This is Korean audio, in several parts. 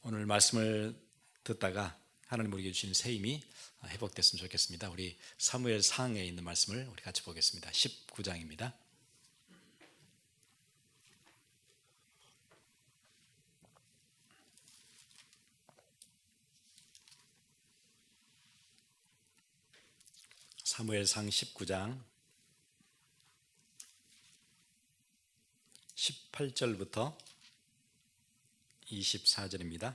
오늘 말씀을 듣다가 하나님 우리에게 주신 새 힘이 회복됐으면 좋겠습니다. 우리 사무엘 상에 있는 말씀을 우리 같이 보겠습니다. 19장입니다. 사무엘상 19장 18절부터 24절입니다.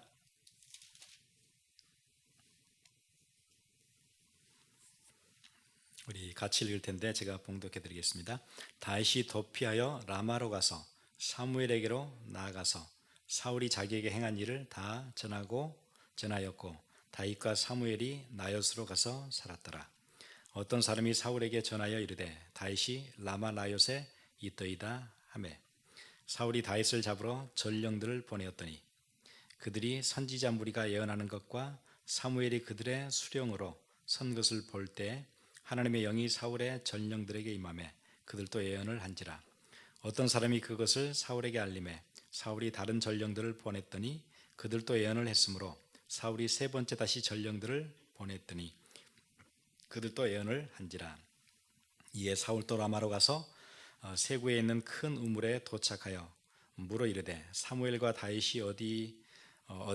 우리 같이 읽을 텐데 제가 봉독해 드리겠습니다. 다윗이 도피하여 라마로 가서 사무엘에게로 나아가서 사울이 자기에게 행한 일을 다 전하였고 다윗과 사무엘이 나요스로 가서 살았더라. 어떤 사람이 사울에게 전하여 이르되 다윗이 라마 나요스에 있더이다 하매 사울이 다윗을 잡으러 전령들을 보내었더니 그들이 선지자 무리가 예언하는 것과 사무엘이 그들의 수령으로 선 것을 볼 때 하나님의 영이 사울의 전령들에게 임하매 그들도 예언을 한지라. 어떤 사람이 그것을 사울에게 알림해 사울이 다른 전령들을 보냈더니 그들도 예언을 했으므로 사울이 세 번째 다시 전령들을 보냈더니 그들도 예언을 한지라. 이에 사울도 라마로 가서 세구에 있는 큰 우물에 도착하여 물어 이르되 사무엘과 다윗이 어디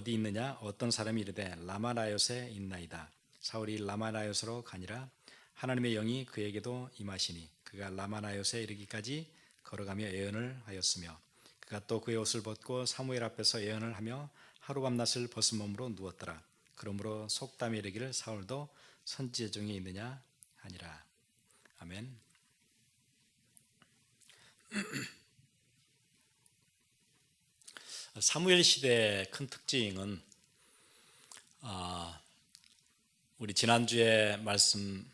있느냐? 어떤 사람이 이르되 라마나요스에 있나이다. 사울이 라마나요스로 가니라. 하나님의 영이 그에게도 임하시니 그가 라마나요스에 이르기까지 걸어가며 예언을 하였으며 그가 또 그의 옷을 벗고 사무엘 앞에서 예언을 하며 하룻밤낮을 벗은 몸으로 누웠더라. 그러므로 속담에 이르기를 사울도 선지자 중에 있느냐 하니라. 아멘. 사무엘 시대의 큰 특징은 우리 지난주에 말씀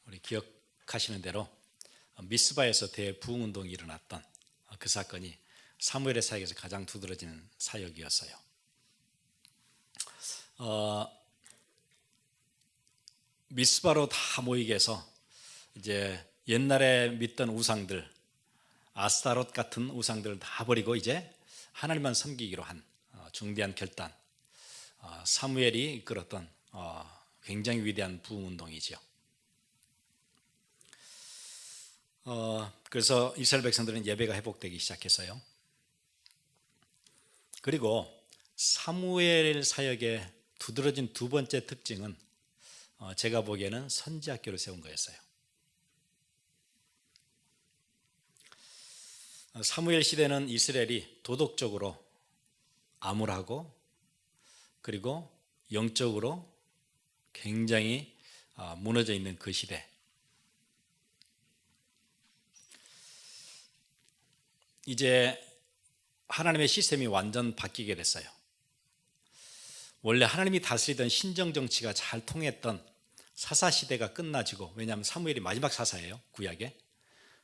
우리 기억하시는 대로 미스바에서 대부흥운동이 일어났던 그 사건이 사무엘의 사역에서 가장 두드러지는 사역이었어요. 미스바로 다 모이게 해서 이제 옛날에 믿던 우상들, 아스타롯 같은 우상들을 다 버리고 이제 하나님만 섬기기로 한 중대한 결단, 사무엘이 이끌었던 굉장히 위대한 부흥운동이죠. 그래서 이스라엘 백성들은 예배가 회복되기 시작했어요. 그리고 사무엘 사역의 두드러진 두 번째 특징은 제가 보기에는 선지학교를 세운 거였어요. 사무엘 시대는 이스라엘이 도덕적으로 암울하고 그리고 영적으로 굉장히 무너져 있는 그 시대. 이제 하나님의 시스템이 완전 바뀌게 됐어요. 원래 하나님이 다스리던 신정정치가 잘 통했던 사사시대가 끝나지고, 왜냐하면 사무엘이 마지막 사사예요, 구약에.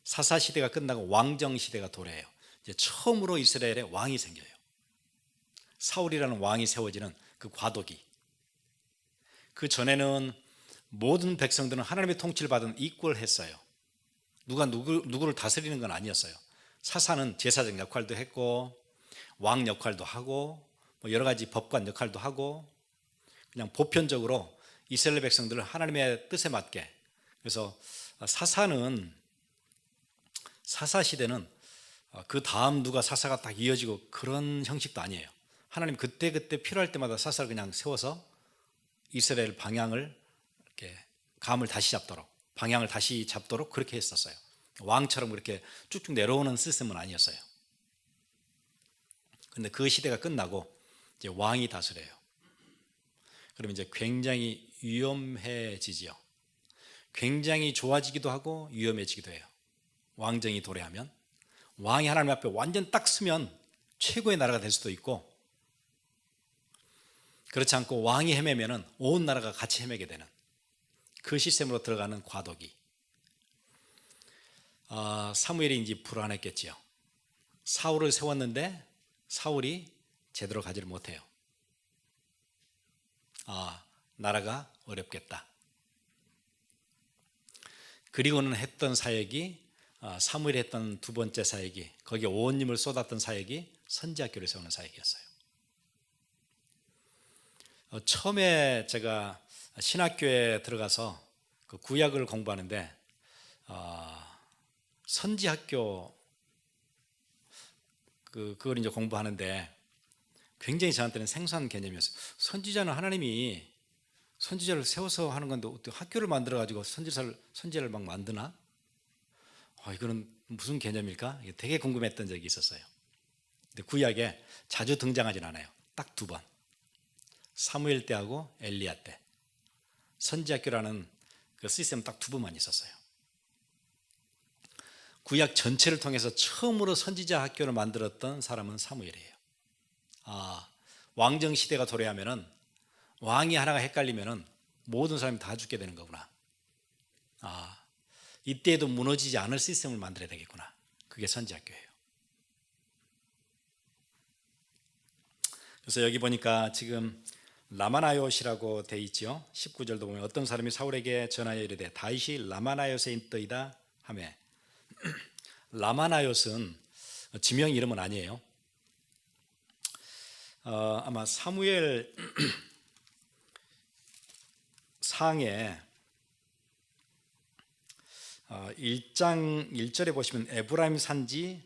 사사시대가 끝나고 왕정시대가 도래해요. 이제 처음으로 이스라엘에 왕이 생겨요. 사울이라는 왕이 세워지는 그 과도기. 그 전에는 모든 백성들은 하나님의 통치를 받은 이퀄했어요. 누가 누구를 다스리는 건 아니었어요. 사사는 제사장 역할도 했고 왕 역할도 하고 여러 가지 법관 역할도 하고 그냥 보편적으로 이스라엘 백성들을 하나님의 뜻에 맞게. 그래서 사사시대는 그 다음 누가 사사가 딱 이어지고 그런 형식도 아니에요. 하나님 그때그때 필요할 때마다 사사를 그냥 세워서 이스라엘 방향을 이렇게 감을 다시 잡도록, 방향을 다시 잡도록 그렇게 했었어요. 왕처럼 그렇게 쭉쭉 내려오는 시스템은 아니었어요. 그런데 그 시대가 끝나고 이제 왕이 다스려요. 그러면 이제 굉장히 위험해지지요. 굉장히 좋아지기도 하고 위험해지기도 해요. 왕정이 도래하면 왕이 하나님 앞에 완전 딱 서면 최고의 나라가 될 수도 있고, 그렇지 않고 왕이 헤매면은 온 나라가 같이 헤매게 되는 그 시스템으로 들어가는 과도기. 사무엘이 이제 불안했겠지요. 사울을 세웠는데 사울이 제대로 가지를 못해요. 나라가 어렵겠다. 그리고는 했던 사역이, 사무엘이 했던 두 번째 사역이, 거기에 온 힘을 쏟았던 사역이 선지학교를 세우는 사역이었어요. 처음에 제가 신학교에 들어가서 그 구약을 공부하는데 선지학교 그걸 이제 공부하는데 굉장히 저한테는 생소한 개념이었어요. 선지자는 하나님이 선지자를 세워서 하는 건데 어떻게 학교를 만들어 가지고 선지자를 막 만드나? 이거는 무슨 개념일까? 이게 되게 궁금했던 적이 있었어요. 근데 구약에 자주 등장하진 않아요. 딱 2번. 사무엘 때하고 엘리야 때. 선지학교라는 그 시스템 딱 2번만 있었어요. 구약 전체를 통해서 처음으로 선지자 학교를 만들었던 사람은 사무엘이에요. 왕정 시대가 도래하면은 왕이 하나가 헷갈리면은 모든 사람이 다 죽게 되는 거구나. 이때에도 무너지지 않을 시스템을 만들어야 되겠구나. 그게 선지학교예요. 그래서 여기 보니까 지금 라마나요시라고 돼 있죠. 19절도 보면 어떤 사람이 사울에게 전하여 이르되 다윗이 라마나요스에 있더이다 하며 라마나요스는 지명 이름은 아니에요. 아마 사무엘 상에 1장 1절에 보시면 에브라임 산지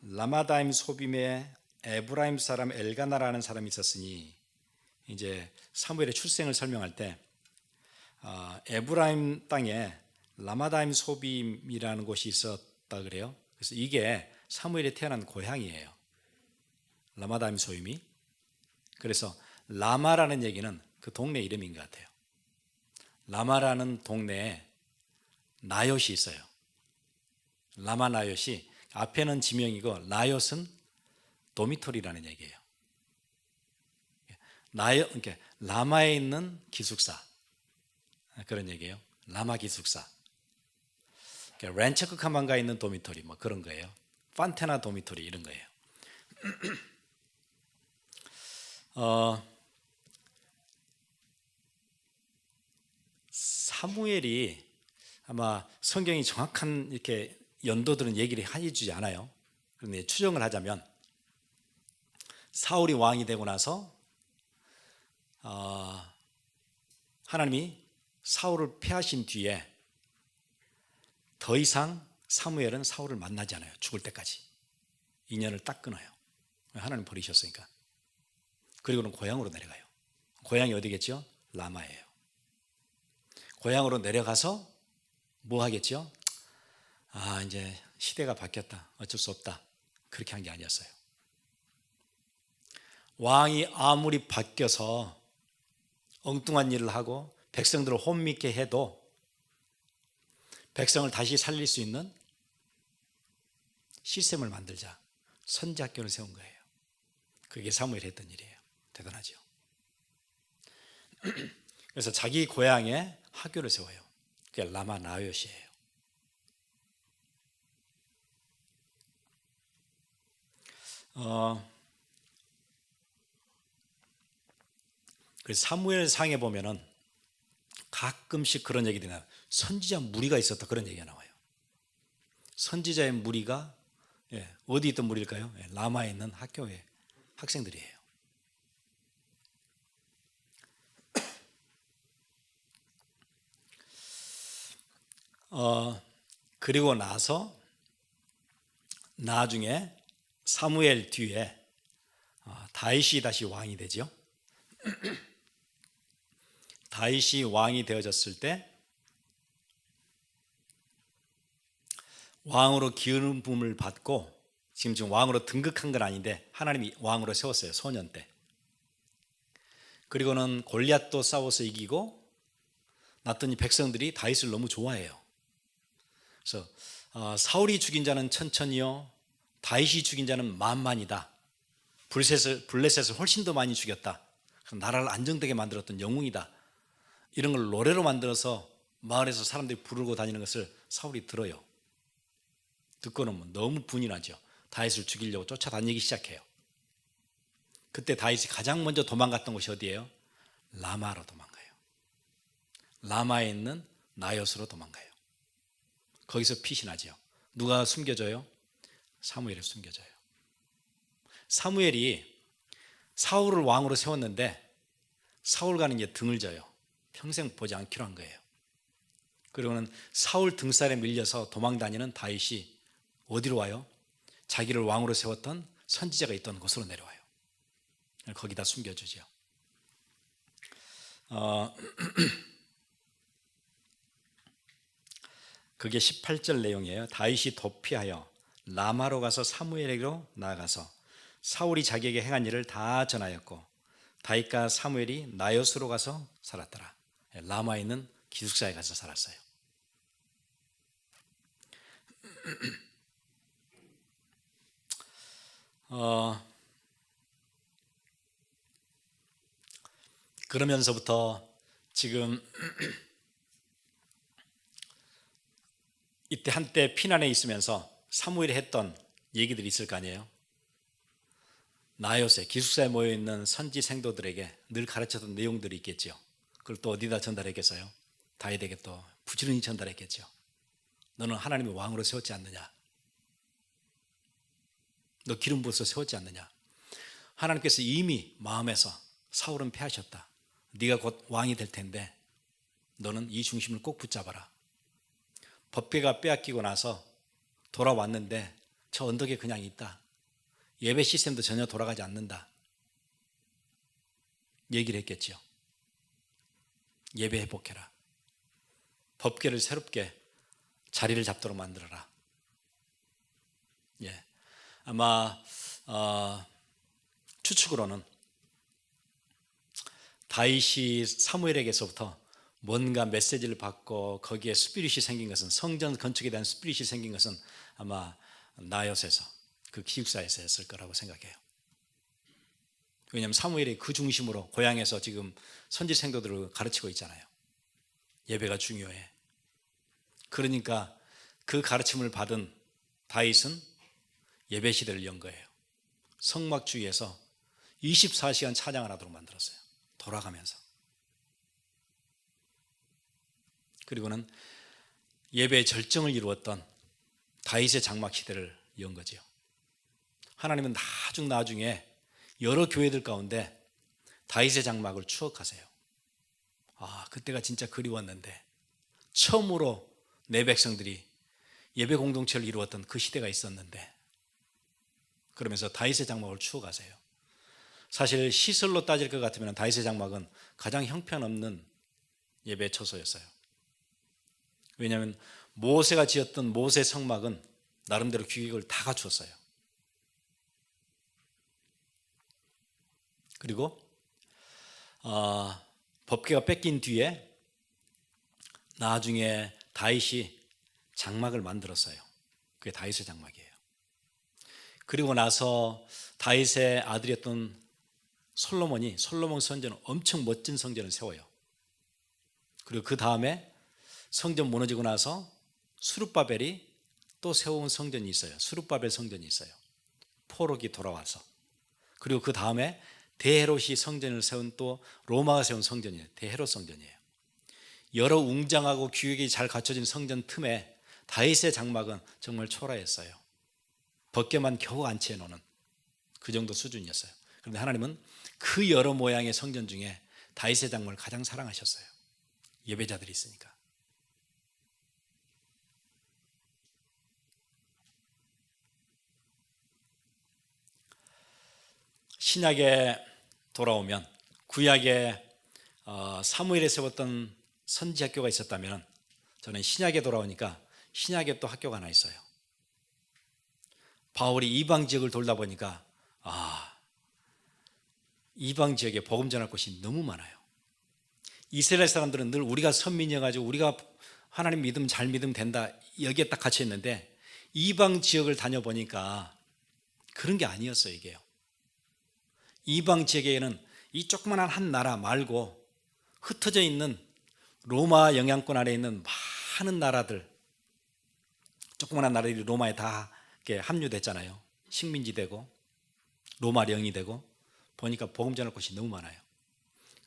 라마다임 소빔에 에브라임 사람 엘가나라는 사람이 있었으니 이제 사무엘의 출생을 설명할 때 에브라임 땅에 라마다임 소빔이라는 곳이 있었다 그래요. 그래서 이게 사무엘이 태어난 고향이에요. 라마다임 소빔이. 그래서 라마라는 얘기는 그 동네 이름인 것 같아요. 라마라는 동네에 나요시 있어요. 라마 나요시 앞에는 지명이고 나요스는 도미토리라는 얘기예요. 그러니까 라마에 있는 기숙사 그런 얘기예요. 라마 기숙사. 그러니까 렌처크 카만가에 있는 도미토리 뭐 그런 거예요. 판테나 도미토리 이런 거예요. 사무엘이 아마 성경이 정확한 이렇게 연도들은 얘기를 해주지 않아요. 그런데 추정을 하자면 사울이 왕이 되고 나서 하나님이 사울을 패하신 뒤에 더 이상 사무엘은 사울을 만나지 않아요. 죽을 때까지 인연을 딱 끊어요. 하나님 버리셨으니까. 그리고는 고향으로 내려가요. 고향이 어디겠죠? 라마예요. 고향으로 내려가서 뭐 하겠죠? 이제 시대가 바뀌었다. 어쩔 수 없다. 그렇게 한 게 아니었어요. 왕이 아무리 바뀌어서 엉뚱한 일을 하고 백성들을 혼미케 해도 백성을 다시 살릴 수 있는 시스템을 만들자. 선지학교를 세운 거예요. 그게 사무엘이 했던 일이에요. 대단하죠. 그래서 자기 고향에 학교를 세워요. 그게 라마 나요시예요. 그래서 사무엘 상에 보면은 가끔씩 그런 얘기들이 나와요. 선지자 무리가 있었다 그런 얘기가 나와요. 선지자의 무리가 어디 있던 무리일까요? 라마에 있는 학교의 학생들이에요. 그리고 나서 나중에 사무엘 뒤에 다윗이 다시 왕이 되죠. 다윗이 왕이 되어졌을 때 왕으로 기름 부음을 받고 지금 왕으로 등극한 건 아닌데 하나님이 왕으로 세웠어요. 소년 때. 그리고는 골리앗도 싸워서 이기고 났더니 백성들이 다윗을 너무 좋아해요. 그래서 사울이 죽인 자는 천천히요 다윗이 죽인 자는 만만이다. 블레셋을 훨씬 더 많이 죽였다. 나라를 안정되게 만들었던 영웅이다. 이런 걸 노래로 만들어서 마을에서 사람들이 부르고 다니는 것을 사울이 들어요. 듣고는 너무 분이 나죠. 다윗을 죽이려고 쫓아다니기 시작해요. 그때 다윗이 가장 먼저 도망갔던 곳이 어디예요? 라마로 도망가요. 라마에 있는 나요스로 도망가요. 거기서 피신하죠. 누가 숨겨줘요? 사무엘이 숨겨줘요. 사무엘이 사울을 왕으로 세웠는데 사울과는 이제 등을 져요. 평생 보지 않기로 한 거예요. 그리고는 사울 등살에 밀려서 도망다니는 다윗이 어디로 와요? 자기를 왕으로 세웠던 선지자가 있던 곳으로 내려와요. 거기다 숨겨주죠. 그게 18절 내용이에요. 다윗이 도피하여 라마로 가서 사무엘에게로 나아가서 사울이 자기에게 행한 일을 다 전하였고 다윗과 사무엘이 나요스로 가서 살았더라. 라마에 있는 기숙사에 가서 살았어요. 그러면서부터 지금 이때 한때 피난에 있으면서 사무엘이 했던 얘기들이 있을 거 아니에요. 나요새 기숙사에 모여있는 선지 생도들에게 늘 가르쳤던 내용들이 있겠죠. 그걸 또 어디다 전달했겠어요? 다윗에게 또 부지런히 전달했겠죠. 너는 하나님의 왕으로 세웠지 않느냐? 너 기름 부어서 세웠지 않느냐? 하나님께서 이미 마음에서 사울은 패하셨다. 네가 곧 왕이 될 텐데 너는 이 중심을 꼭 붙잡아라. 법궤가 빼앗기고 나서 돌아왔는데 저 언덕에 그냥 있다. 예배 시스템도 전혀 돌아가지 않는다. 얘기를 했겠지요. 예배 회복해라. 법궤를 새롭게 자리를 잡도록 만들어라. 예, 아마 추측으로는 다윗이 사무엘에게서부터 뭔가 메시지를 받고 거기에 스피릿이 생긴 것은, 성전 건축에 대한 스피릿이 생긴 것은 아마 나요스에서, 그 기숙사에서 했을 거라고 생각해요. 왜냐하면 사무엘이 그 중심으로 고향에서 지금 선지 생도들을 가르치고 있잖아요. 예배가 중요해. 그러니까 그 가르침을 받은 다윗은 예배 시대를 연 거예요. 성막주의에서 24시간 찬양을 하도록 만들었어요. 돌아가면서. 그리고는 예배의 절정을 이루었던 다윗의 장막 시대를 연 거죠. 하나님은 나중에 여러 교회들 가운데 다윗의 장막을 추억하세요. 아, 그때가 진짜 그리웠는데, 처음으로 내 백성들이 예배 공동체를 이루었던 그 시대가 있었는데, 그러면서 다윗의 장막을 추억하세요. 사실 시설로 따질 것 같으면 다윗의 장막은 가장 형편없는 예배 처소였어요. 왜냐하면 모세가 지었던 모세 성막은 나름대로 규격을 다 갖추었어요. 그리고 법궤가 뺏긴 뒤에 나중에 다윗이 장막을 만들었어요. 그게 다윗의 장막이에요. 그리고 나서 다윗의 아들이었던 솔로몬 선지자는 엄청 멋진 성전을 세워요. 그리고 그 다음에 성전 무너지고 나서 스룹바벨이 또 세운 성전이 있어요. 스룹바벨 성전이 있어요. 포로기 돌아와서. 그리고 그 다음에 대헤롯이 성전을 세운, 또 로마가 세운 성전이에요. 대헤롯 성전이에요. 여러 웅장하고 규격이 잘 갖춰진 성전 틈에 다윗의 장막은 정말 초라했어요. 벗개만 겨우 안치해 놓는 그 정도 수준이었어요. 그런데 하나님은 그 여러 모양의 성전 중에 다윗의 장막을 가장 사랑하셨어요. 예배자들이 있으니까. 신약에 돌아오면, 구약에 사무엘에 세웠던 선지 학교가 있었다면, 저는 신약에 돌아오니까 신약에 또 학교가 하나 있어요. 바울이 이방 지역을 돌다 보니까 이방 지역에 복음 전할 곳이 너무 많아요. 이스라엘 사람들은 늘 우리가 선민이어가지고 우리가 하나님 믿으면 잘 믿으면 된다, 여기에 딱 갇혀 있는데, 이방 지역을 다녀보니까 그런 게 아니었어요. 이게요, 이방 지역에는 이 조그만한 한 나라 말고 흩어져 있는 로마 영향권 아래 있는 많은 나라들, 조그만한 나라들이 로마에 다 이렇게 합류됐잖아요. 식민지 되고 로마령이 되고, 보니까 복음 전할 곳이 너무 많아요.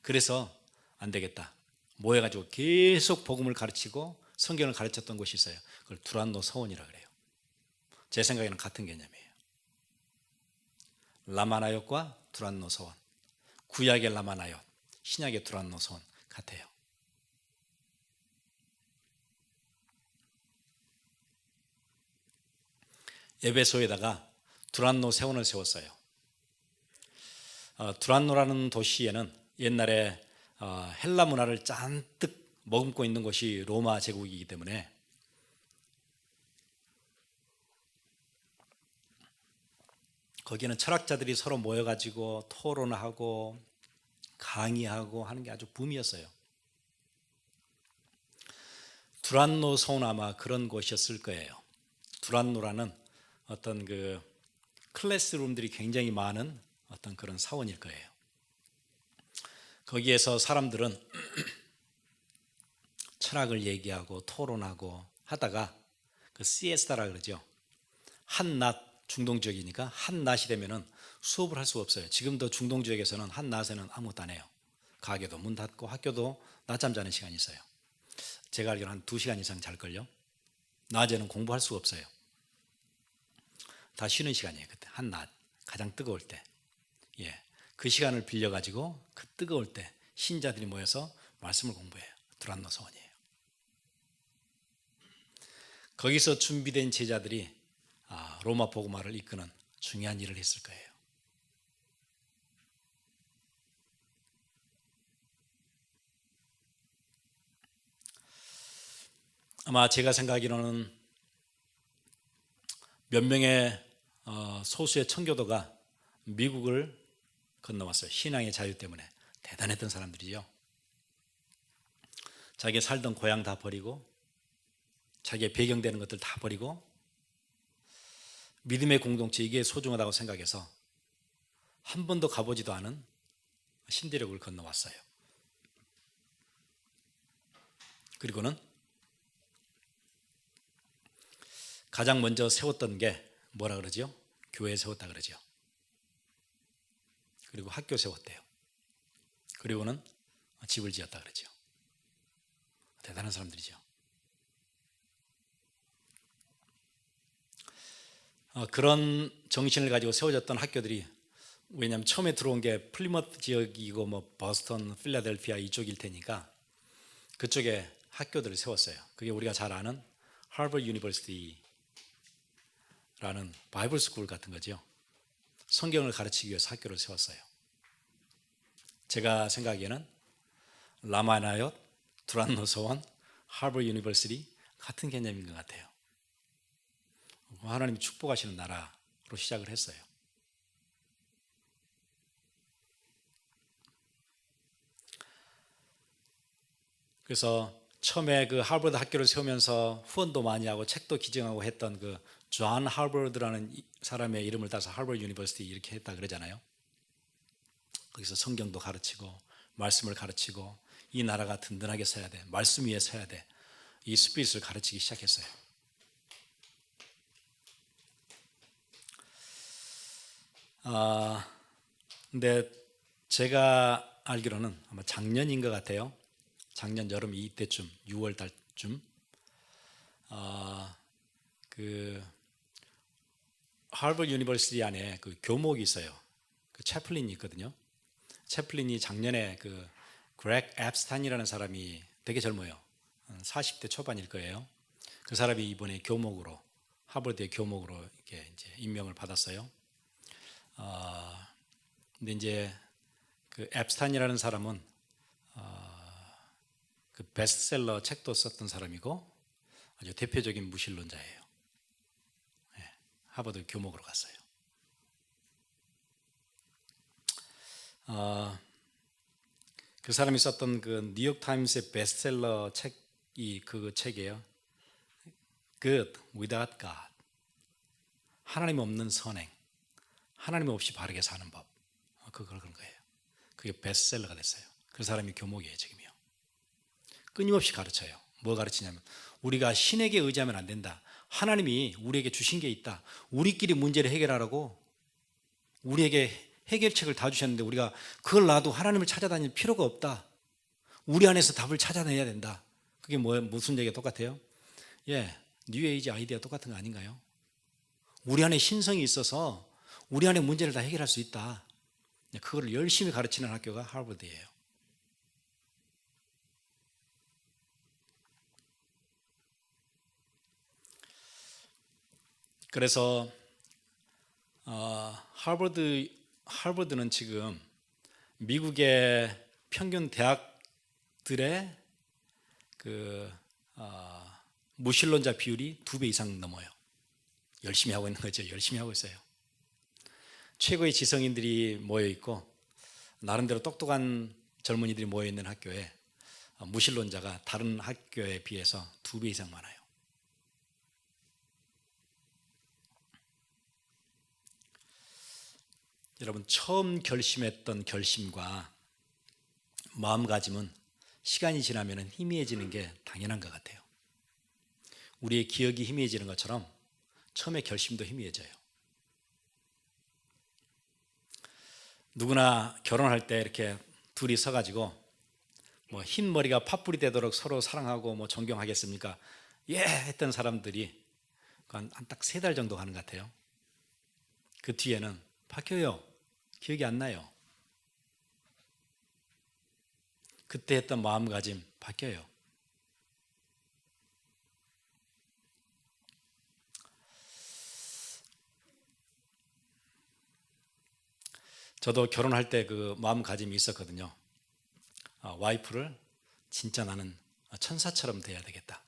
그래서 안 되겠다, 모여가지고 계속 복음을 가르치고 성경을 가르쳤던 곳이 있어요. 그걸 두란노 서원이라 그래요. 제 생각에는 같은 개념이에요. 라마나옅과 두란노 서원. 구약의 라마나옅, 신약의 두란노 소원 같아요. 에베소에다가 두란노 세원을 세웠어요. 두란노라는 도시에는 옛날에 헬라 문화를 잔뜩 머금고 있는 곳이 로마 제국이기 때문에 거기는 철학자들이 서로 모여가지고 토론하고 강의하고 하는 게 아주 붐이었어요. 두란노 소는 아마 그런 곳이었을 거예요. 두란노라는 어떤 그 클래스룸들이 굉장히 많은 어떤 그런 사원일 거예요. 거기에서 사람들은 철학을 얘기하고 토론하고 하다가 그 시에스타라 그러죠. 한낮, 중동 지역이니까 한낮이 되면은 수업을 할 수가 없어요. 지금도 중동 지역에서는 한낮에는 아무것도 안 해요. 가게도 문 닫고 학교도 낮잠 자는 시간이 있어요. 제가 알기로는 한 2시간 이상 잘걸요. 낮에는 공부할 수가 없어요. 다 쉬는 시간이에요. 그때 한낮 가장 뜨거울 때, 그 시간을 빌려 가지고 그 뜨거울 때 신자들이 모여서 말씀을 공부해요. 두란노 소원이에요. 거기서 준비된 제자들이 로마 복음화를 이끄는 중요한 일을 했을 거예요. 아마 제가 생각하기로는 몇 명의 소수의 청교도가 미국을 건너왔어요. 신앙의 자유 때문에 대단했던 사람들이죠. 자기 살던 고향 다 버리고 자기의 배경되는 것들 다 버리고 믿음의 공동체, 이게 소중하다고 생각해서 한 번도 가보지도 않은 신대륙을 건너왔어요. 그리고는 가장 먼저 세웠던 게 뭐라 그러죠? 교회 세웠다 그러죠. 그리고 학교 세웠대요. 그리고는 집을 지었다 그러죠. 대단한 사람들이죠. 그런 정신을 가지고 세워졌던 학교들이, 왜냐하면 처음에 들어온 게 플리머스 지역이고 뭐 버스턴, 필라델피아 이쪽일 테니까 그쪽에 학교들을 세웠어요. 그게 우리가 잘 아는 하버드 유니버시티라는 바이블 스쿨 같은 거죠. 성경을 가르치기 위해서 학교를 세웠어요. 제가 생각하기에는 라마나요, 두란노 소원, 하버드 유니버시티 같은 개념인 것 같아요. 하나님이 축복하시는 나라로 시작을 했어요. 그래서 처음에 그 하버드 학교를 세우면서 후원도 많이 하고 책도 기증하고 했던 그 존 하버드라는 사람의 이름을 따서 하버드 유니버시티 이렇게 했다 그러잖아요. 거기서 성경도 가르치고 말씀을 가르치고 이 나라가 든든하게 서야 돼, 말씀 위에 서야 돼, 이 스피릿을 가르치기 시작했어요. 근데 제가 알기로는 아마 작년인 것 같아요. 작년 여름 이때쯤 6월 달쯤 그 하버드 유니버시티 안에 그 교목이 있어요. 그 채플린이 있거든요. 채플린이 작년에 그 그렉 앱스타인이라는 사람이 되게 젊어요. 40대 초반일 거예요. 그 사람이 이번에 교목으로, 하버드의 교목으로 이렇게 이제 임명을 받았어요. 근데 이제 그 앱스타인이라는 사람은 그 베스트셀러 책도 썼던 사람이고 아주 대표적인 무신론자예요. 하버드 교목으로 갔어요. 그 사람이 썼던 그 뉴욕 타임스의 베스트셀러 책이 그 책이에요. Good without God. 하나님 없는 선행, 하나님 없이 바르게 사는 법. 그런 거예요. 그게 베스트셀러가 됐어요. 그 사람이 교목이에요, 지금요. 끊임없이 가르쳐요. 뭐 가르치냐면 우리가 신에게 의지하면 안 된다. 하나님이 우리에게 주신 게 있다. 우리끼리 문제를 해결하라고 우리에게 해결책을 다 주셨는데 우리가 그걸 놔도 하나님을 찾아다닐 필요가 없다. 우리 안에서 답을 찾아내야 된다. 그게 무슨 얘기가 똑같아요? 뉴에이지 아이디어 똑같은 거 아닌가요? 우리 안에 신성이 있어서 우리 안에 문제를 다 해결할 수 있다. 그걸 열심히 가르치는 학교가 하버드예요. 그래서 하버드는 지금 미국의 평균 대학들의 무신론자 비율이 2배 이상 넘어요. 열심히 하고 있는 거죠. 열심히 하고 있어요. 최고의 지성인들이 모여 있고 나름대로 똑똑한 젊은이들이 모여 있는 학교에 무신론자가 다른 학교에 비해서 2배 이상 많아요. 여러분, 처음 결심했던 결심과 마음가짐은 시간이 지나면 희미해지는 게 당연한 것 같아요. 우리의 기억이 희미해지는 것처럼 처음에 결심도 희미해져요. 누구나 결혼할 때 이렇게 둘이 서가지고 뭐 흰 머리가 팥불이 되도록 서로 사랑하고 뭐 존경하겠습니까? 예 했던 사람들이 한 딱 3달 정도 가는 것 같아요. 그 뒤에는 바뀌어요. 기억이 안 나요. 그때 했던 마음가짐 바뀌어요. 저도 결혼할 때 그 마음가짐이 있었거든요. 와이프를 진짜 나는 천사처럼 돼야 되겠다.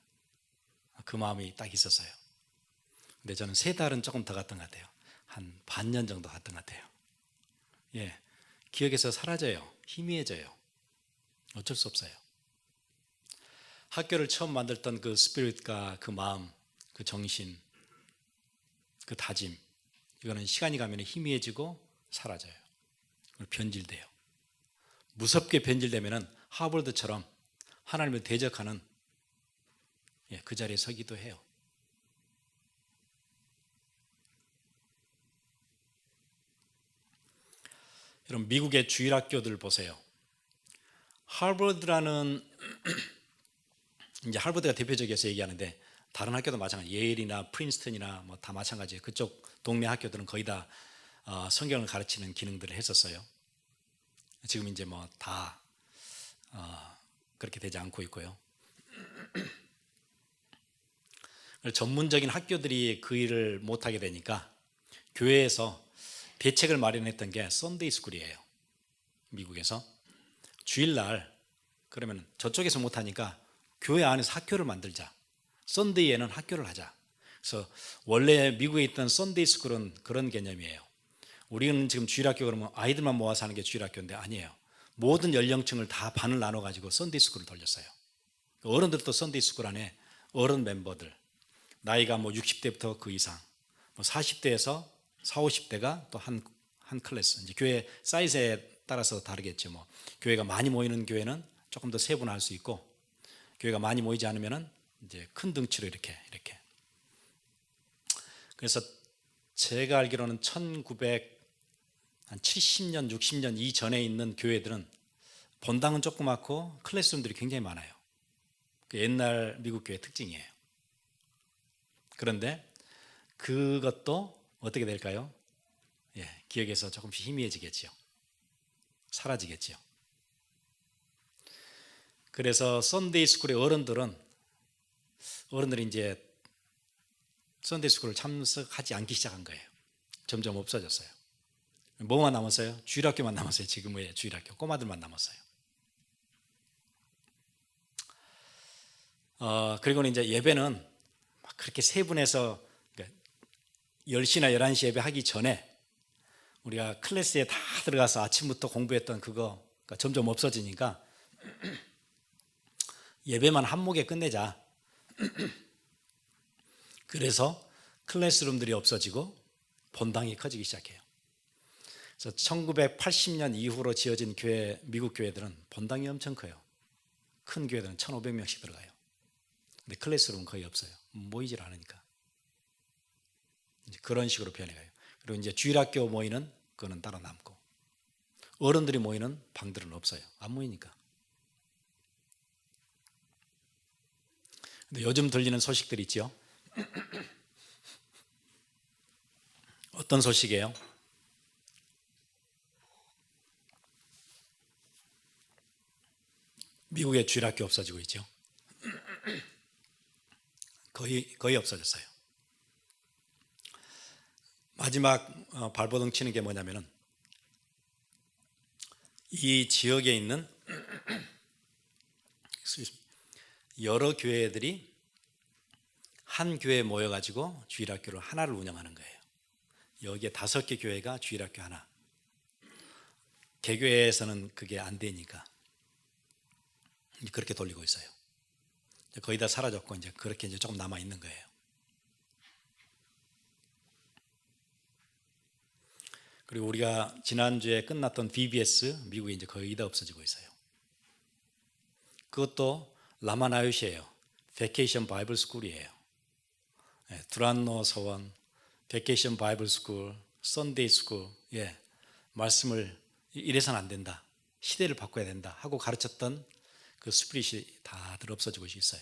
그 마음이 딱 있었어요. 근데 저는 3달은 조금 더 갔던 것 같아요. 한 반년 정도 갔던 것 같아요. 예, 기억에서 사라져요. 희미해져요. 어쩔 수 없어요. 학교를 처음 만들던 그 스피릿과 그 마음, 그 정신, 그 다짐, 이거는 시간이 가면 희미해지고 사라져요. 변질돼요. 무섭게 변질되면 하버드처럼 하나님을 대적하는 그 자리에 서기도 해요. 여러분, 미국의 주일학교들 보세요. 하버드라는 이제 하버드가 대표적이어서 얘기하는데 다른 학교도 마찬가지. 예일이나 프린스턴이나 뭐 다 마찬가지예요. 그쪽 동네 학교들은 거의 다 성경을 가르치는 기능들을 했었어요. 지금 이제 뭐 다 그렇게 되지 않고 있고요. 전문적인 학교들이 그 일을 못하게 되니까 교회에서 대책을 마련했던 게 썬데이 스쿨이에요. 미국에서 주일날 그러면 저쪽에서 못하니까 교회 안에서 학교를 만들자. 썬데이에는 학교를 하자. 그래서 원래 미국에 있던 썬데이 스쿨은 그런 개념이에요. 우리는 지금 주일학교 그러면 아이들만 모아서 하는 게 주일학교인데 아니에요. 모든 연령층을 다 반을 나눠가지고 썬데이 스쿨을 돌렸어요. 어른들도 썬데이 스쿨 안에 어른 멤버들, 나이가 뭐 60대부터 그 이상, 뭐 40대에서 40, 50대가 또 한 클래스. 이제 교회 사이즈에 따라서 다르겠죠. 뭐 교회가 많이 모이는 교회는 조금 더 세분화할 수 있고, 교회가 많이 모이지 않으면은 이제 큰 덩치로 이렇게. 그래서 제가 알기로는 1970년, 60년 이전에 있는 교회들은 본당은 조그맣고 클래스룸들이 굉장히 많아요. 그 옛날 미국 교회 특징이에요. 그런데 그것도 어떻게 될까요? 기억에서 조금씩 희미해지겠죠. 사라지겠죠. 그래서 썬데이 스쿨의 어른들이 이제 썬데이 스쿨을 참석하지 않기 시작한 거예요. 점점 없어졌어요. 뭐만 남았어요? 주일학교만 남았어요. 지금의 주일학교 꼬마들만 남았어요. 그리고는 이제 예배는 막 그렇게 세분해서 10시나 11시 예배 하기 전에 우리가 클래스에 다 들어가서 아침부터 공부했던 그거 점점 없어지니까 예배만 한목에 끝내자. 그래서 클래스룸들이 없어지고 본당이 커지기 시작해요. 그래서 1980년 이후로 지어진 미국 교회들은 본당이 엄청 커요. 큰 교회들은 1,500명씩 들어가요. 근데 클래스룸은 거의 없어요. 모이질 않으니까. 이제 그런 식으로 변해가요. 그리고 이제 주일학교 모이는 그거는 따로 남고, 어른들이 모이는 방들은 없어요. 안 모이니까. 근데 요즘 들리는 소식들이 있죠. 어떤 소식이에요? 미국의 주일학교 없어지고 있죠. 거의 없어졌어요. 마지막 발버둥 치는 게 뭐냐면은 이 지역에 있는 여러 교회들이 한 교회에 모여가지고 주일학교를 하나를 운영하는 거예요. 여기에 5개 교회가 주일학교 하나. 개교회에서는 그게 안 되니까 그렇게 돌리고 있어요. 거의 다 사라졌고 이제 그렇게 이제 조금 남아 있는 거예요. 그리고 우리가 지난주에 끝났던 VBS 미국에 이제 거의 다 없어지고 있어요. 그것도 라마나요시예요. 베케이션 바이블 스쿨이에요. 두란노 서원, 베케이션 바이블 스쿨, 선데이 스쿨, 말씀을 이래서는 안 된다. 시대를 바꿔야 된다 하고 가르쳤던 그 스피릿이 다들 없어지고 있어요.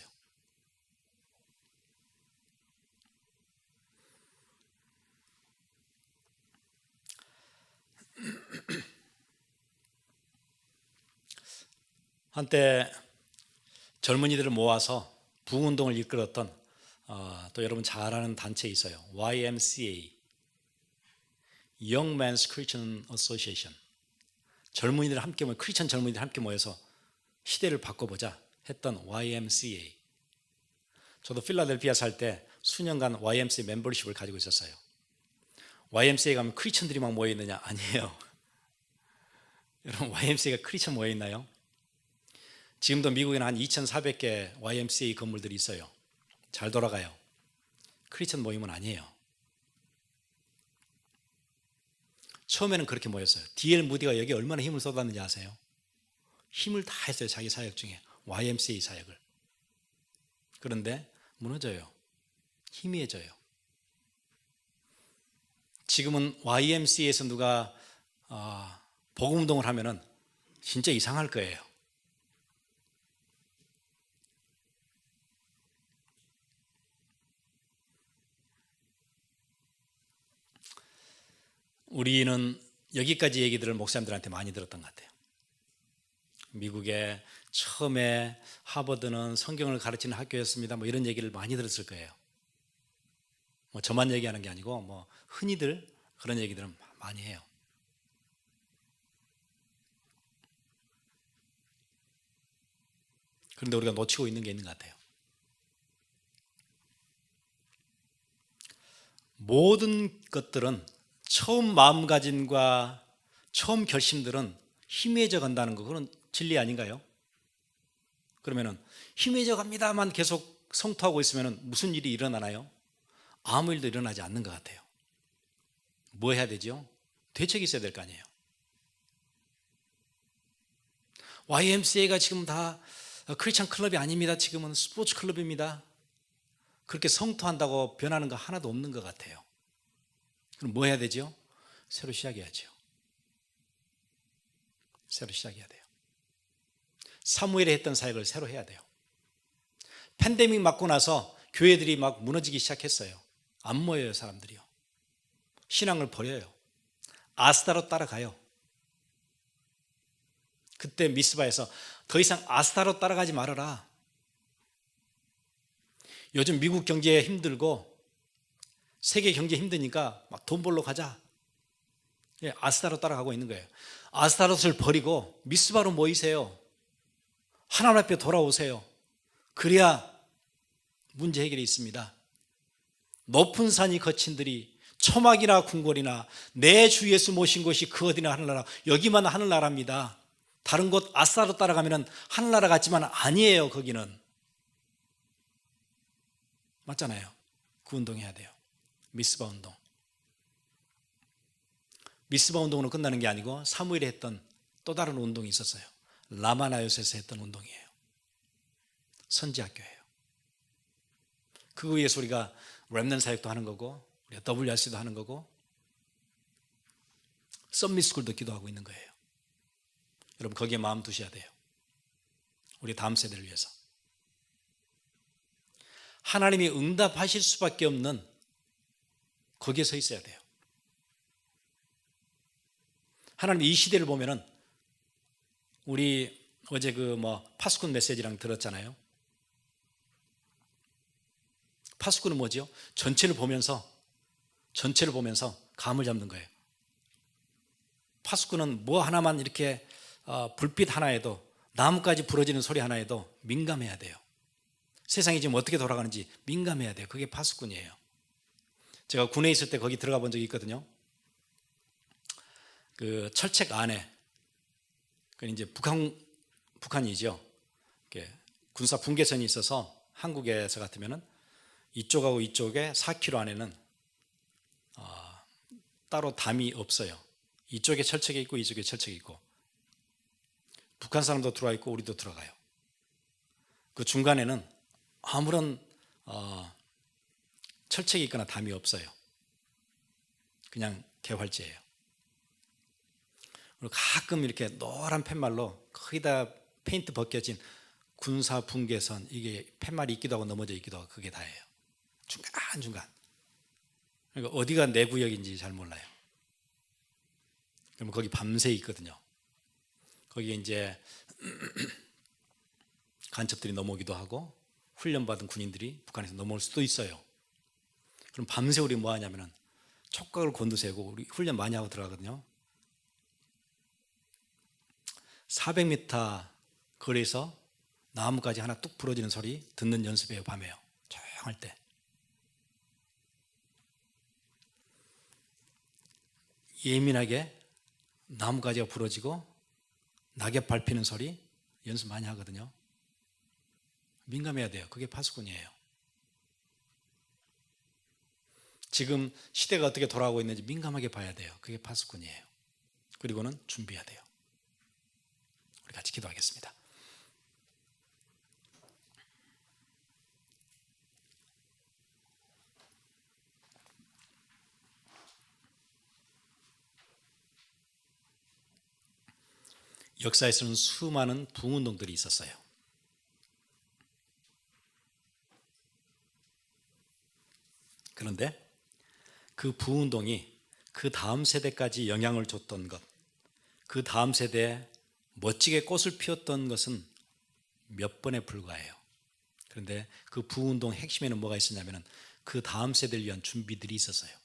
한때 젊은이들을 모아서 부흥운동을 이끌었던 또 여러분 잘 아는 단체 있어요. YMCA, Young Men's Christian Association. 젊은이들 함께 모여, 크리스천 젊은이들 함께 모여서 시대를 바꿔보자 했던 YMCA. 저도 필라델피아 살 때 수년간 YMCA 멤버십을 가지고 있었어요. YMCA 가면 크리스천들이 막 모여 있느냐? 아니에요. 여러분 YMCA가 크리스천 모여 있나요? 지금도 미국에는 한 2,400개 YMCA 건물들이 있어요. 잘 돌아가요. 크리스천 모임은 아니에요. 처음에는 그렇게 모였어요. D.L. 무디가 여기 얼마나 힘을 쏟았는지 아세요? 힘을 다 했어요. 자기 사역 중에 YMCA 사역을. 그런데 무너져요. 희미해져요. 지금은 YMCA에서 누가 복음운동을 하면은 진짜 이상할 거예요. 우리는 여기까지 얘기들을 목사님들한테 많이 들었던 것 같아요. 미국에 처음에 하버드는 성경을 가르치는 학교였습니다. 뭐 이런 얘기를 많이 들었을 거예요. 뭐 저만 얘기하는 게 아니고 뭐 흔히들 그런 얘기들은 많이 해요. 그런데 우리가 놓치고 있는 게 있는 것 같아요. 모든 것들은 처음 마음가짐과 처음 결심들은 희미해져 간다는 거, 그건 진리 아닌가요? 그러면은 희미해져 갑니다만 계속 성토하고 있으면 무슨 일이 일어나나요? 아무 일도 일어나지 않는 것 같아요. 뭐 해야 되죠? 대책이 있어야 될 거 아니에요. YMCA가 지금 다 크리스천 클럽이 아닙니다. 지금은 스포츠 클럽입니다. 그렇게 성토한다고 변하는 거 하나도 없는 것 같아요. 그럼 뭐 해야 되죠? 새로 시작해야죠. 새로 시작해야 돼요. 사무엘이 했던 사역을 새로 해야 돼요. 팬데믹 맞고 나서 교회들이 막 무너지기 시작했어요. 안 모여요, 사람들이요. 신앙을 버려요. 아스타로 따라가요. 그때 미스바에서 더 이상 아스타로 따라가지 말아라. 요즘 미국 경제 힘들고 세계 경제 힘드니까 막 돈 벌러 가자. 아스타로 따라가고 있는 거예요. 아스타롯을 버리고 미스바로 모이세요. 하나님 앞에 돌아오세요. 그래야 문제 해결이 있습니다. 높은 산이 거친들이 초막이나 궁궐이나 내 주 예수 모신 곳이 그 어디나 하늘나라. 여기만 하늘나라입니다. 다른 곳 아스타로 따라가면 하늘나라 같지만 아니에요. 거기는 맞잖아요. 그 운동해야 돼요. 미스바 운동. 미스바 운동으로 끝나는 게 아니고 사무엘이 했던 또 다른 운동이 있었어요. 라마나요스에서 했던 운동이에요. 선지학교예요. 그거 위해서 우리가 렘넌트 사역도 하는 거고 우리가 WRC도 하는 거고 썸밋스쿨도 기도하고 있는 거예요. 여러분 거기에 마음 두셔야 돼요. 우리 다음 세대를 위해서. 하나님이 응답하실 수밖에 없는 거기에 서 있어야 돼요. 하나님 이 시대를 보면은 우리 어제 파수꾼 메시지랑 들었잖아요. 파수꾼은 뭐죠? 전체를 보면서 감을 잡는 거예요. 파수꾼은 뭐 하나만 이렇게 불빛 하나에도, 나무까지 부러지는 소리 하나에도 민감해야 돼요. 세상이 지금 어떻게 돌아가는지 민감해야 돼요. 그게 파수꾼이에요. 제가 군에 있을 때 거기 들어가 본 적이 있거든요. 그 철책 안에, 그 이제 북한이죠. 군사 분계선이 있어서 한국에서 같으면은 이쪽하고 이쪽에 4km 안에는 따로 담이 없어요. 이쪽에 철책이 있고 이쪽에 철책이 있고, 북한 사람도 들어와 있고 우리도 들어가요. 그 중간에는 아무런 철책이 있거나 담이 없어요. 그냥 개활지예요. 그리고 가끔 이렇게 노란 팻말로 거기다 페인트 벗겨진 군사 분계선, 이게 팻말이 있기도 하고 넘어져 있기도 하고, 그게 다예요. 중간중간. 그러니까 어디가 내 구역인지 잘 몰라요. 그러면 거기 밤새 있거든요. 거기에 이제 간첩들이 넘어오기도 하고 훈련받은 군인들이 북한에서 넘어올 수도 있어요. 그럼 밤새 우리 뭐 하냐면은 촉각을 곤두세우고, 우리 훈련 많이 하고 들어가거든요. 400m 거리에서 나무까지 하나 뚝 부러지는 소리 듣는 연습해요. 밤에요. 조용할 때. 예민하게 나무가지가 부러지고 낙엽 밟히는 소리 연습 많이 하거든요. 민감해야 돼요. 그게 파수꾼이에요. 지금 시대가 어떻게 돌아가고 있는지 민감하게 봐야 돼요. 그게 파수꾼이에요. 그리고는 준비해야 돼요. 우리 같이 기도하겠습니다. 역사에서는 수많은 부흥운동들이 있었어요. 그런데 그 부흥운동이 그 다음 세대까지 영향을 줬던 것, 그 다음 세대에 멋지게 꽃을 피웠던 것은 몇 번에 불과해요. 그런데 그 부흥운동 핵심에는 뭐가 있었냐면 그 다음 세대를 위한 준비들이 있었어요.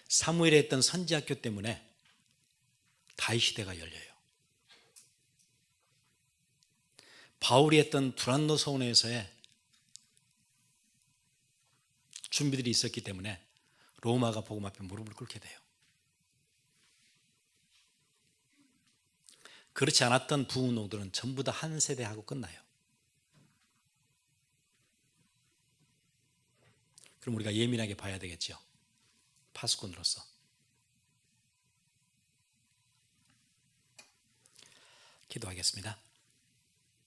사무엘에 했던 선지학교 때문에 다윗 시대가 열려요. 바울이 했던 두란노 서원에서의 준비들이 있었기 때문에 로마가 복음 앞에 무릎을 꿇게 돼요. 그렇지 않았던 부흥운동들은 전부 다 한 세대하고 끝나요. 그럼 우리가 예민하게 봐야 되겠죠. 파수꾼으로서. 기도하겠습니다.